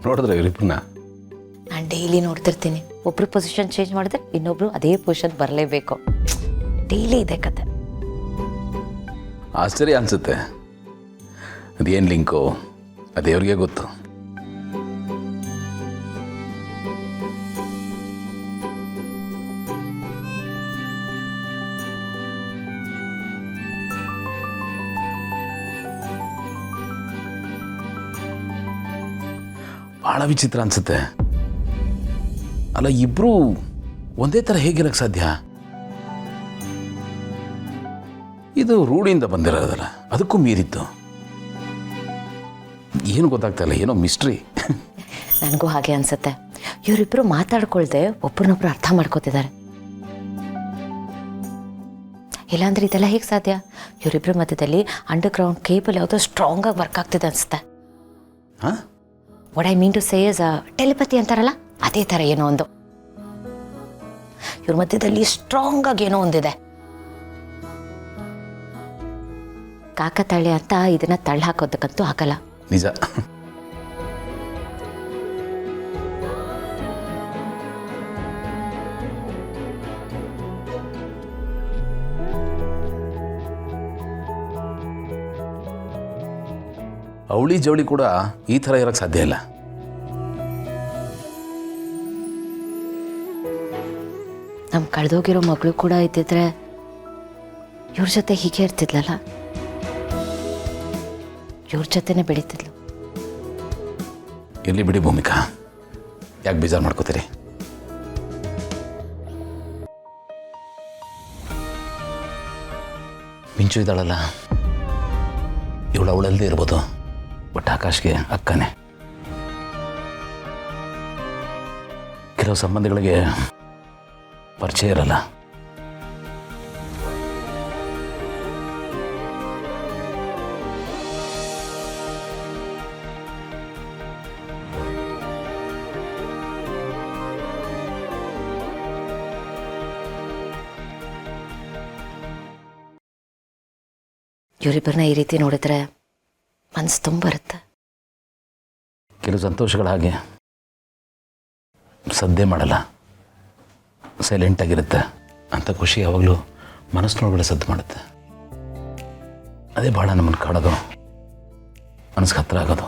ನೋಡಿದ್ರೆ ಇವರಿಬ್ಬರನ್ನ ನಾನು ಡೈಲಿ ನೋಡ್ತಿರ್ತೀನಿ. ಒಬ್ರು ಪೊಸಿಷನ್ ಚೇಂಜ್ ಮಾಡಿದ್ರೆ ಇನ್ನೊಬ್ರು ಅದೇ ಪೊಸಿಷನ್ ಬರಲೇಬೇಕು. ಡೈಲಿ ಇದೆ ಕತೆ. ಆಶ್ಚರ್ಯ ಅನಿಸುತ್ತೆ. ಅದೇನು ಲಿಂಕು ಅದೇವ್ರಿಗೆ ಗೊತ್ತು. ಭಾಳ ವಿಚಿತ್ರ ಅನಿಸುತ್ತೆ. ಅಲ್ಲ, ಇಬ್ಬರು ಒಂದೇ ಥರ ಹೇಗಿರಕ್ಕೆ ಸಾಧ್ಯ? ಇದು ರೂಢಿಯಿಂದ ಬಂದಿರೋದಲ್ಲ, ಅದಕ್ಕೂ ಮೀರಿತ್ತು. ಏನು ಗೊತ್ತಾಗ್ತಾ ಇಲ್ಲ, ಏನೋ ಮಿಸ್ಟ್ರಿ. ನನಗೂ ಹಾಗೆ ಅನ್ಸುತ್ತೆ. ಇವರಿಬ್ಬರು ಮಾತಾಡ್ಕೊಳ್ದೆ ಒಬ್ರನ್ನೊಬ್ರು ಅರ್ಥ ಮಾಡ್ಕೋತಿದ್ದಾರೆ. ಇಲ್ಲಾಂದ್ರೆ ಇದೆಲ್ಲ ಹೇಗೆ ಸಾಧ್ಯ? ಇವರಿಬ್ಬರ ಮಧ್ಯದಲ್ಲಿ ಅಂಡರ್ಗ್ರೌಂಡ್ ಕೇಬಲ್ ಯಾವುದೋ ಸ್ಟ್ರಾಂಗ್ ಆಗಿ ವರ್ಕ್ ಆಗ್ತಿದೆ ಅನ್ಸುತ್ತೆ. ಹಾಂ, what I mean to say is telepathy ಅಂತಾರಲ್ಲ, ಅದೇ ಥರ ಏನೋ ಒಂದು ಇವ್ರ ಮಧ್ಯದಲ್ಲಿ ಸ್ಟ್ರಾಂಗ್ ಆಗಿ ಏನೋ ಒಂದಿದೆ. ಕಾಕತಾಳೆ ಅಂತ ಇದನ್ನ ತಳ್ಳಿ ಹಾಕೋದಕ್ಕಂತೂ ಆಗಲ್ಲ. ನಿಜ. ಅವಳಿ ಜವಳಿ ಕೂಡ ಈ ಥರ ಇರೋಕ್ಕೆ ಸಾಧ್ಯ ಇಲ್ಲ. ನಮ್ಮ ಕಳೆದೋಗಿರೋ ಮಗಳು ಕೂಡ ಇದ್ದಿದ್ರೆ ಇವ್ರ ಜೊತೆ ಹೀಗೆ ಇರ್ತಿದ್ಲಲ್ಲ, ಇವ್ರ ಜೊತೆನೆ ಬೆಳೀತಿದ್ಲು. ಇರಲಿ ಬಿಡಿ ಭೂಮಿಕಾ, ಯಾಕೆ ಬೇಜಾರು ಮಾಡ್ಕೋತೀರಿ? ಮಿಂಚು ಇದ್ದಾಳಲ್ಲ, ಇವಳು ಅವಳಲ್ಲದೆ ಇರ್ಬೋದು, ಬಟ್ ಆಕಾಶ್ಗೆ ಅಕ್ಕನೇ. ಕೆಲವು ಸಂಬಂಧಗಳಿಗೆ ಪರಿಚಯ ಇರಲ್ಲ. ಇವರಿಬ್ಬರನ್ನ ಈ ರೀತಿ ನೋಡಿದ್ರೆ ಮನಸ್ಸು ತುಂಬ ಬರುತ್ತೆ. ಕೆಲವು ಸಂತೋಷಗಳ ಹಾಗೆ ಸದ್ದೆ ಮಾಡಲ್ಲ, ಸೈಲೆಂಟಾಗಿರುತ್ತೆ. ಅಂಥ ಖುಷಿ ಯಾವಾಗಲೂ ಮನಸ್ಸಿನೊಳಗಡೆ ಸದ್ದು ಮಾಡುತ್ತೆ. ಅದೇ ಭಾಳ ನಮ್ಮನ್ನು ಕಾಡೋದು, ಮನಸ್ಸಿಗೆ ಹತ್ರ ಆಗೋದು.